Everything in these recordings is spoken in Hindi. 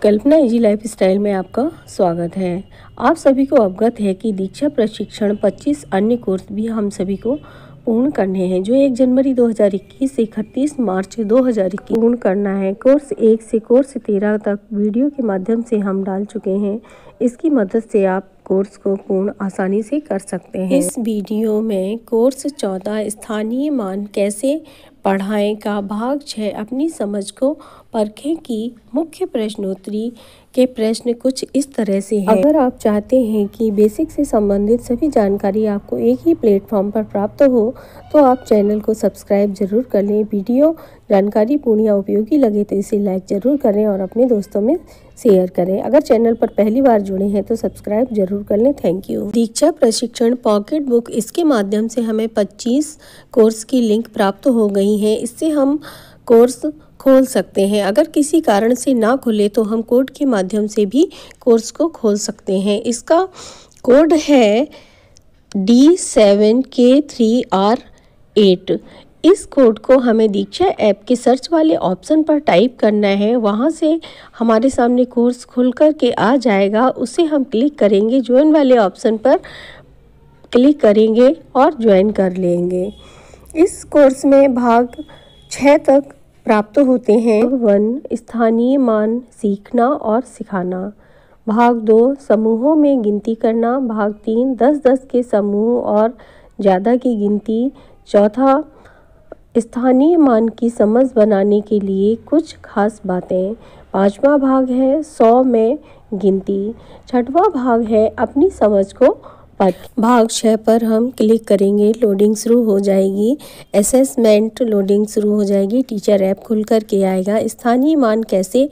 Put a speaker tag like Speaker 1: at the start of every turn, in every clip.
Speaker 1: कल्पना इजी लाइफ स्टाइल में आपका स्वागत है। आप सभी को अवगत है कि दीक्षा प्रशिक्षण 25 अन्य कोर्स भी हम सभी को पूर्ण करने हैं, जो 1 जनवरी 2021 से 31 मार्च 2021 पूर्ण करना है। कोर्स 1 से कोर्स 13 तक वीडियो के माध्यम से हम डाल चुके हैं। इसकी मदद से आप कोर्स को पूर्ण आसानी से कर सकते हैं। इस वीडियो में कोर्स 14 स्थानीय मान कैसे पढ़ाएं का भाग 6 अपनी समझ को परखें की मुख्य प्रश्नोत्तरी के प्रश्न कुछ इस तरह से हैं। अगर आप चाहते हैं कि बेसिक से संबंधित सभी जानकारी आपको एक ही प्लेटफॉर्म पर प्राप्त हो तो आप चैनल को सब्सक्राइब जरूर कर लें। वीडियो जानकारी पूर्ण या उपयोगी लगे तो इसे लाइक जरूर करें और अपने दोस्तों में शेयर करें। अगर चैनल पर पहली बार जुड़े हैं तो सब्सक्राइब जरूर कर लें। Thank you. दीक्षा प्रशिक्षण पॉकेट बुक, इसके माध्यम से हमें 25 कोर्स की लिंक प्राप्त हो गई है। इससे हम कोर्स खोल सकते हैं। अगर किसी कारण से ना खुले तो हम कोड के माध्यम से भी कोर्स को खोल सकते हैं। इसका कोड है D7K3R8। इस कोड को हमें दीक्षा ऐप के सर्च वाले ऑप्शन पर टाइप करना है। वहां से हमारे सामने कोर्स खुल कर के आ जाएगा। उसे हम क्लिक करेंगे, ज्वाइन वाले ऑप्शन पर क्लिक करेंगे और ज्वाइन कर लेंगे। इस कोर्स में भाग 6 तक प्राप्त होते हैं। 1 स्थानीय मान सीखना और सिखाना, भाग 2 समूहों में गिनती करना, भाग 3 10-10 के समूह और ज़्यादा की गिनती, चौथा स्थानीय मान की समझ बनाने के लिए कुछ खास बातें, 5वां भाग है 100 में गिनती, 6वां भाग है अपनी समझ को भाग 6 पर हम क्लिक करेंगे, लोडिंग शुरू हो जाएगी, असेसमेंट लोडिंग शुरू हो जाएगी, टीचर ऐप खुल कर के आएगा। स्थानीय मान कैसे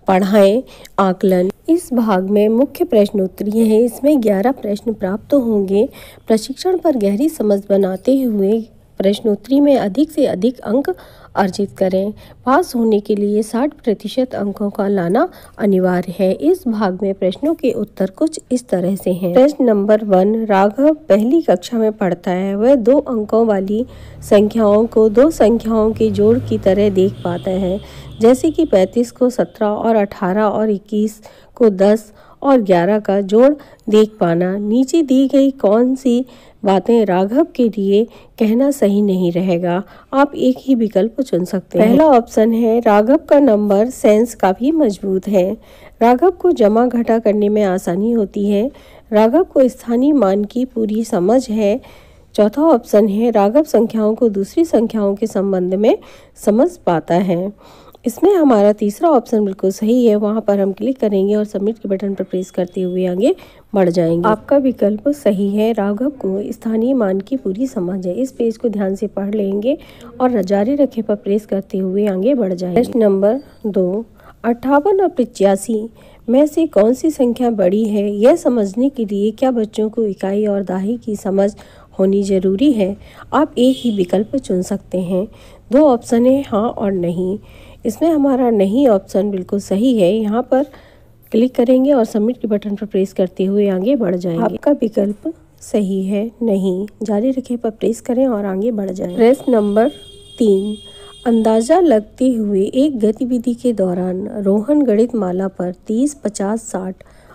Speaker 1: पढ़ाएं आकलन, इस भाग में मुख्य प्रश्नोत्तरी है। इसमें 11 प्रश्न प्राप्त होंगे। प्रशिक्षण पर गहरी समझ बनाते हुए प्रश्नोत्तरी में अधिक से अधिक अंक अर्जित करें। पास होने के लिए 60% अंकों का लाना अनिवार्य है। इस भाग में प्रश्नों के उत्तर कुछ इस तरह से हैं। प्रश्न नंबर 1, राघव पहली कक्षा में पढ़ता है। वह 2 अंकों वाली संख्याओं को 2 संख्याओं के जोड़ की तरह देख पाता है, जैसे कि 35 को 17 और 18 और 21 को 10 और 11 का जोड़ देख पाना। नीचे दी गई कौन सी बातें राघव के लिए कहना सही नहीं रहेगा? आप एक ही विकल्प चुन सकते हैं। पहला ऑप्शन है राघव का नंबर सेंस काफ़ी मजबूत है। राघव को जमा घटा करने में आसानी होती है। राघव को स्थानीय मान की पूरी समझ है। चौथा ऑप्शन है राघव संख्याओं को दूसरी संख्याओं के संबंध में समझ पाता है। इसमें हमारा तीसरा ऑप्शन बिल्कुल सही है। वहां पर हम क्लिक करेंगे और सबमिट के बटन पर प्रेस करते हुए आगे बढ़ जाएंगे। आपका विकल्प सही है। राघव को स्थानीय मान की पूरी समझ है। इस पेज को ध्यान से पढ़ लेंगे और जारी रखे पर प्रेस करते हुए आगे बढ़ जाएंगे। प्रश्न नंबर 2, 58 और 85 में से कौन सी संख्या बड़ी है? यह समझने के लिए क्या बच्चों को इकाई और दहाई की समझ होनी जरूरी है? आप एक ही विकल्प चुन सकते हैं। 2 ऑप्शन है हाँ और नहीं। इसमें हमारा नहीं ऑप्शन बिल्कुल सही है। यहाँ पर क्लिक करेंगे और सबमिट के बटन पर प्रेस करते हुए आगे बढ़ जाएंगे। आपका विकल्प सही है नहीं। जारी रखे पर प्रेस करें और आगे बढ़ जाएं। प्रश्न नंबर 3, अंदाजा लगते हुए एक गतिविधि के दौरान रोहन गणित माला पर 30, 50, 60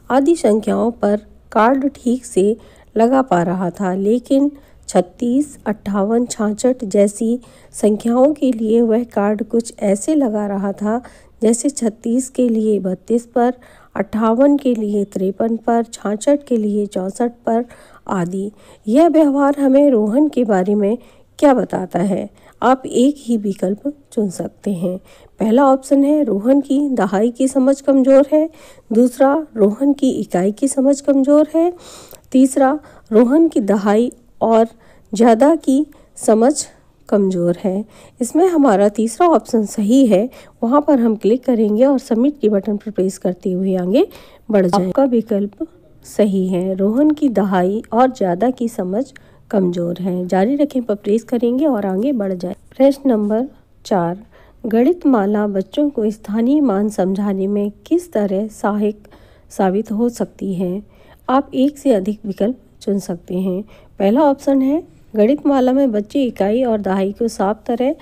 Speaker 1: आदि संख्याओं पर कार्ड ठीक से लगा पा रहा था, लेकिन 36, 58, 66 जैसी संख्याओं के लिए वह कार्ड कुछ ऐसे लगा रहा था जैसे 36 के लिए 32 पर, 58 के लिए 53 पर, 66 के लिए 64 पर आदि। यह व्यवहार हमें रोहन के बारे में क्या बताता है? आप एक ही विकल्प चुन सकते हैं। पहला ऑप्शन है रोहन की दहाई की समझ कमज़ोर है। दूसरा, रोहन की इकाई की समझ कमज़ोर है। तीसरा, रोहन की दहाई और ज़्यादा की समझ कमज़ोर है। इसमें हमारा तीसरा ऑप्शन सही है। वहाँ पर हम क्लिक करेंगे और सबमिट के बटन पर प्रेस करते हुए आगे बढ़ जाएंगे। आपका विकल्प सही है। रोहन की दहाई और ज़्यादा की समझ कमज़ोर है। जारी रखें पर प्रेस करेंगे और आगे बढ़ जाए। प्रश्न नंबर 4, गणित माला बच्चों को स्थानीय मान समझाने में किस तरह सहायक साबित हो सकती है? आप एक से अधिक विकल्प चुन सकते हैं। पहला ऑप्शन है गणित माला में बच्चे इकाई और दहाई को साफ तरह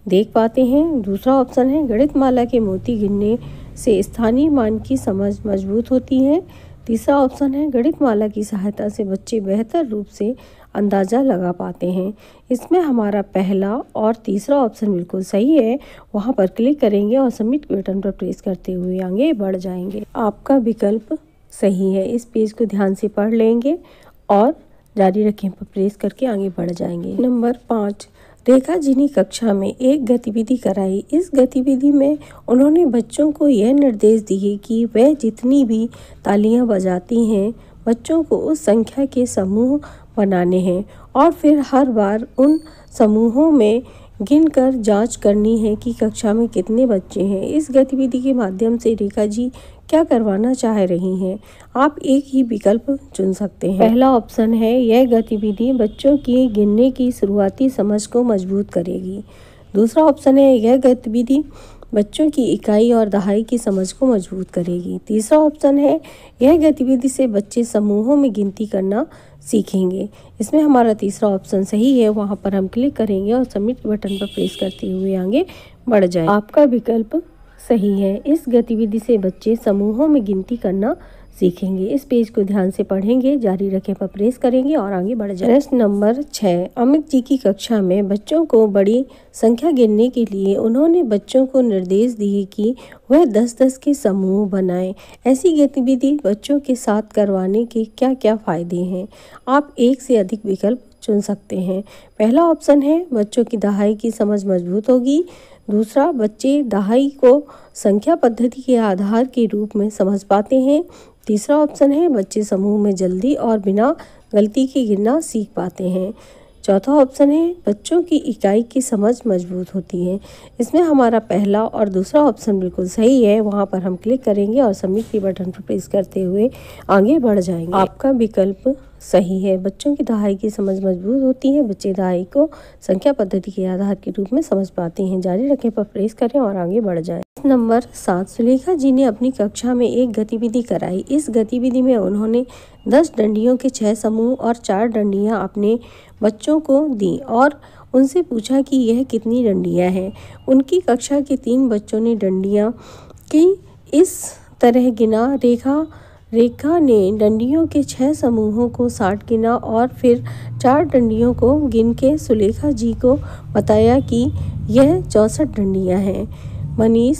Speaker 1: देख पाते हैं। दूसरा ऑप्शन है गणित माला के मोती गिनने से स्थानीय मान की समझ मजबूत होती है। तीसरा ऑप्शन है गणितमाला की सहायता से बच्चे बेहतर रूप से अंदाज़ा लगा पाते हैं। इसमें हमारा पहला और तीसरा ऑप्शन बिल्कुल सही है। वहां पर क्लिक करेंगे और सबमिट बटन पर प्रेस करते हुए आगे बढ़ जाएंगे। आपका विकल्प सही है। इस पेज को ध्यान से पढ़ लेंगे और जारी रखें पर प्रेस करके आगे बढ़ जाएंगे। नंबर 5, रेखा जी ने कक्षा में एक गतिविधि कराई। इस गतिविधि में उन्होंने बच्चों को यह निर्देश दिए कि वह जितनी भी तालियां बजाती हैं बच्चों को उस संख्या के समूह बनाने हैं और फिर हर बार उन समूहों में गिनकर जांच करनी है कि कक्षा में कितने बच्चे हैं। इस गतिविधि के माध्यम से रेखा जी क्या करवाना चाह रही हैं? आप एक ही विकल्प चुन सकते हैं। पहला ऑप्शन है यह गतिविधि बच्चों की गिनने की शुरुआती समझ को मजबूत करेगी। दूसरा ऑप्शन है यह गतिविधि बच्चों की इकाई और दहाई की समझ को मजबूत करेगी। तीसरा ऑप्शन है यह गतिविधि से बच्चे समूहों में गिनती करना सीखेंगे। इसमें हमारा तीसरा ऑप्शन सही है। वहां पर हम क्लिक करेंगे और सबमिट बटन पर प्रेस करते हुए आगे बढ़ जाए। आपका विकल्प सही है। इस गतिविधि से बच्चे समूहों में गिनती करना सीखेंगे। इस पेज को ध्यान से पढ़ेंगे, जारी रखें पर प्रेस करेंगे और आगे बढ़ जाए। प्रश्न नंबर 6, अमित जी की कक्षा में बच्चों को बड़ी संख्या गिनने के लिए उन्होंने बच्चों को निर्देश दिए कि वह 10-10 के समूह बनाएं। ऐसी गतिविधि बच्चों के साथ करवाने के क्या क्या फायदे हैं? आप एक से अधिक विकल्प चुन सकते हैं। पहला ऑप्शन है बच्चों की दहाई की समझ मजबूत होगी। दूसरा, बच्चे दहाई को संख्या पद्धति के आधार के रूप में समझ पाते हैं। तीसरा ऑप्शन है बच्चे समूह में जल्दी और बिना गलती के गिनना सीख पाते हैं। चौथा ऑप्शन है बच्चों की इकाई की समझ मजबूत होती है। इसमें हमारा पहला और दूसरा ऑप्शन बिल्कुल सही है। वहां पर हम क्लिक करेंगे और सबमिट के बटन पर प्रेस करते हुए आगे बढ़ जाएंगे। आपका विकल्प सही है। बच्चों की दहाई की समझ मजबूत होती है। बच्चे दहाई को संख्या पद्धति के आधार के रूप में समझ पाते हैं। जारी रखें पर प्रेस करें और आगे बढ़ जाएं। नंबर 7, सुलेखा जी ने अपनी कक्षा में एक गतिविधि कराई। इस गतिविधि में उन्होंने 10 डंडियों के 6 समूह और 4 डंडियां अपने बच्चों को दी और उनसे पूछा कि यह कितनी डंडियां हैं। उनकी कक्षा के 3 बच्चों ने डंडियां की इस तरह गिना। रेखा ने डंडियों के 6 समूहों को 60 गिना और फिर 4 डंडियों को गिन के सुलेखा जी को बताया कि यह 64 डंडियां हैं। मनीष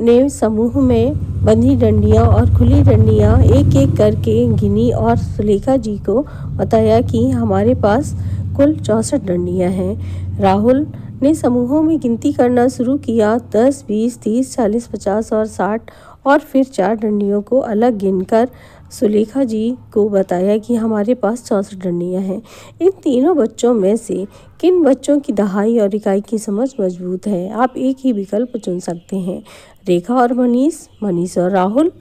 Speaker 1: ने समूह में बंधी डंडियां और खुली डंडियां एक एक करके गिनी और सुलेखा जी को बताया कि हमारे पास कुल 64 डंडियां हैं। राहुल ने समूहों में गिनती करना शुरू किया, 10, 20, 30, 40, 50 और 60 और फिर 4 डंडियों को अलग गिनकर सुलेखा जी को बताया कि हमारे पास 64 डंडियां हैं। इन तीनों बच्चों में से किन बच्चों की दहाई और इकाई की समझ मजबूत है? आप एक ही विकल्प चुन सकते हैं। रेखा और मनीष, मनीष और राहुल,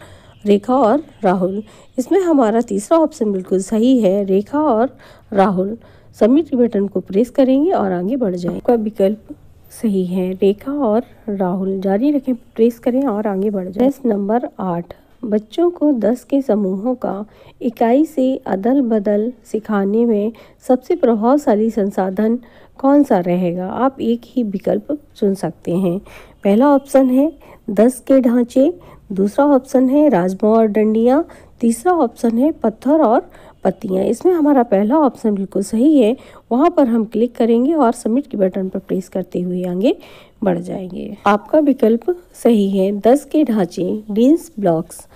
Speaker 1: रेखा और राहुल। इसमें हमारा तीसरा ऑप्शन बिल्कुल सही है, रेखा और राहुल। सबमिट बटन को प्रेस करेंगे और आगे बढ़ जाएं। आपका विकल्प सही है, रेखा और राहुल। जारी रखें, प्रेस करें और आगे बढ़ जाएं। प्रश्न नंबर 8, बच्चों को 10 के समूहों का इकाई से अदल बदल सिखाने में सबसे प्रभावशाली संसाधन कौन सा रहेगा? आप एक ही विकल्प चुन सकते हैं। पहला ऑप्शन है 10 के ढांचे, दूसरा ऑप्शन है राजमा और डंडियां, तीसरा ऑप्शन है पत्थर और पत्तियां। इसमें हमारा पहला ऑप्शन बिल्कुल सही है। वहां पर हम क्लिक करेंगे और सबमिट के बटन पर प्रेस करते हुए आगे बढ़ जाएंगे। आपका विकल्प सही है, 10 के ढांचे, डीन्स ब्लॉक्स।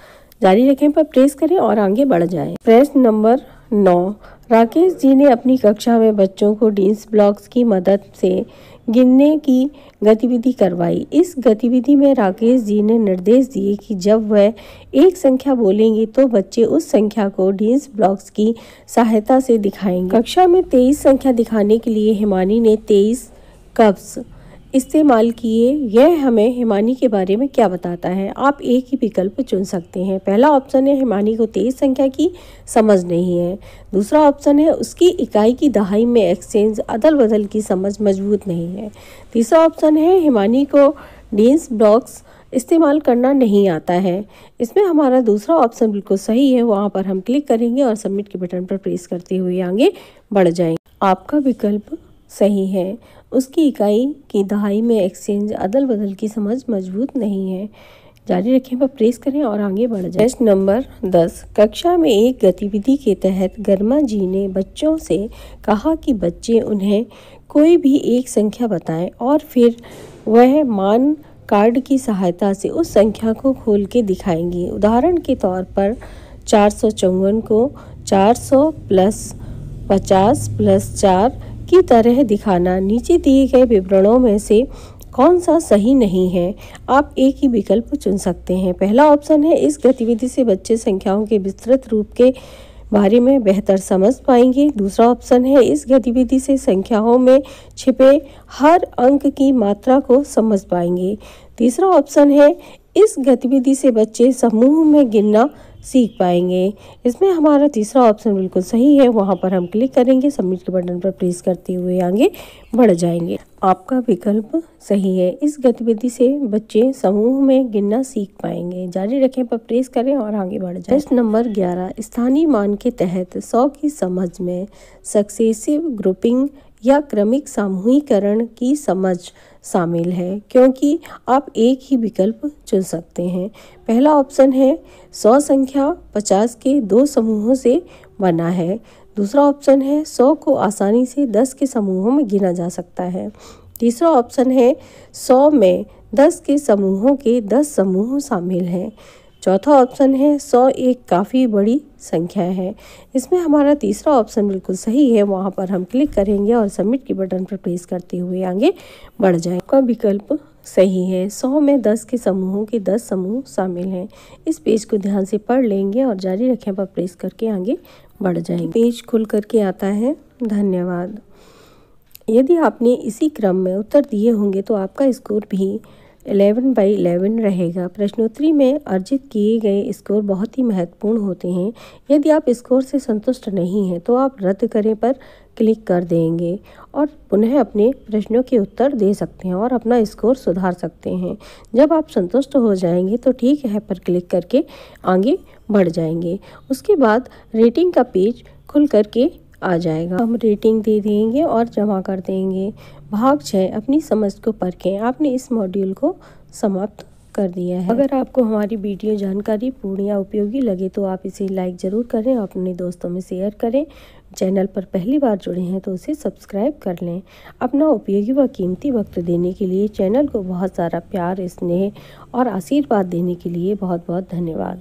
Speaker 1: जारी रखें पर प्रेस करें और आगे बढ़ जाएं। प्रश्न नंबर 9, राकेश जी ने अपनी कक्षा में बच्चों को डीन्स ब्लॉक्स की मदद से गिनने की गतिविधि करवाई। इस गतिविधि में राकेश जी ने निर्देश दिए कि जब वह एक संख्या बोलेंगे तो बच्चे उस संख्या को डीन्स ब्लॉक्स की सहायता से दिखाएंगे। कक्षा में 23 संख्या दिखाने के लिए हिमानी ने 23 कप्स इस्तेमाल किए। यह हमें हिमानी के बारे में क्या बताता है? आप एक ही विकल्प चुन सकते हैं। पहला ऑप्शन है हिमानी को 23 संख्या की समझ नहीं है। दूसरा ऑप्शन है उसकी इकाई की दहाई में एक्सचेंज अदल बदल की समझ मजबूत नहीं है। तीसरा ऑप्शन है हिमानी को डीन्स ब्लॉक्स इस्तेमाल करना नहीं आता है। इसमें हमारा दूसरा ऑप्शन बिल्कुल सही है। वहाँ पर हम क्लिक करेंगे और सबमिट के बटन पर प्रेस करते हुए आगे बढ़ जाएंगे। आपका विकल्प सही है, उसकी इकाई की दहाई में एक्सचेंज अदल बदल की समझ मजबूत नहीं है। जारी रखें पर प्रेस करें और आगे बढ़ जाएं। प्रश्न नंबर 10। कक्षा में एक गतिविधि के तहत गर्मा जी ने बच्चों से कहा कि बच्चे उन्हें कोई भी एक संख्या बताएं और फिर वह मान कार्ड की सहायता से उस संख्या को खोल के दिखाएंगे। उदाहरण के तौर पर 454 को 400 प्लस 50 प्लस 4 की तरह दिखाना। नीचे दिए गए विवरणों में से कौन सा सही नहीं है? आप एक ही विकल्प चुन सकते हैं। पहला ऑप्शन है, इस गतिविधि से बच्चे संख्याओं के विस्तृत रूप के बारे में बेहतर समझ पाएंगे। दूसरा ऑप्शन है, इस गतिविधि से संख्याओं में छिपे हर अंक की मात्रा को समझ पाएंगे। तीसरा ऑप्शन है, इस गतिविधि से बच्चे समूह में गिनना सीख पाएंगे। इसमें हमारा तीसरा ऑप्शन बिल्कुल सही है। वहां पर हम क्लिक करेंगे, सबमिट के बटन पर प्रेस करते हुए आगे बढ़ जाएंगे। आपका विकल्प सही है, इस गतिविधि से बच्चे समूह में गिनना सीख पाएंगे। जारी रखें पर प्रेस करें और आगे बढ़ जाएं। प्रश्न नंबर 11। स्थानीय मान के तहत 100 की समझ में सक्सेसिव ग्रुपिंग या क्रमिक समूहीकरण की समझ शामिल है, क्योंकि आप एक ही विकल्प चुन सकते हैं। पहला ऑप्शन है, 100 संख्या 50 के 2 समूहों से बना है। दूसरा ऑप्शन है, 100 को आसानी से 10 के समूहों में गिना जा सकता है। तीसरा ऑप्शन है, 100 में 10 के समूहों के 10 समूह शामिल हैं। चौथा ऑप्शन है, 100 एक काफ़ी बड़ी संख्या है। इसमें हमारा तीसरा ऑप्शन बिल्कुल सही है। वहां पर हम क्लिक करेंगे और सबमिट के बटन पर प्रेस करते हुए आगे बढ़ जाएंगे। आपका विकल्प सही है, 100 में 10 के समूहों के 10 समूह शामिल हैं। इस पेज को ध्यान से पढ़ लेंगे और जारी रखें पर प्रेस करके आगे बढ़ जाएंगे। पेज खुल करके आता है। धन्यवाद। यदि आपने इसी क्रम में उत्तर दिए होंगे तो आपका स्कोर भी 11/11 रहेगा। प्रश्नोत्तरी में अर्जित किए गए स्कोर बहुत ही महत्वपूर्ण होते हैं। यदि आप स्कोर से संतुष्ट नहीं हैं तो आप रद्द करें पर क्लिक कर देंगे और पुनः अपने प्रश्नों के उत्तर दे सकते हैं और अपना स्कोर सुधार सकते हैं। जब आप संतुष्ट हो जाएंगे तो ठीक है पर क्लिक करके आगे बढ़ जाएंगे। उसके बाद रेटिंग का पेज खुल करके आ जाएगा। हम रेटिंग दे देंगे और जमा कर देंगे। भाग 6, अपनी समझ को परखें। आपने इस मॉड्यूल को समाप्त कर दिया है। अगर आपको हमारी वीडियो जानकारी पूर्ण या उपयोगी लगे तो आप इसे लाइक ज़रूर करें और अपने दोस्तों में शेयर करें। चैनल पर पहली बार जुड़े हैं तो उसे सब्सक्राइब कर लें। अपना उपयोगी व कीमती वक्त देने के लिए, चैनल को बहुत सारा प्यार, स्नेह और आशीर्वाद देने के लिए बहुत बहुत धन्यवाद।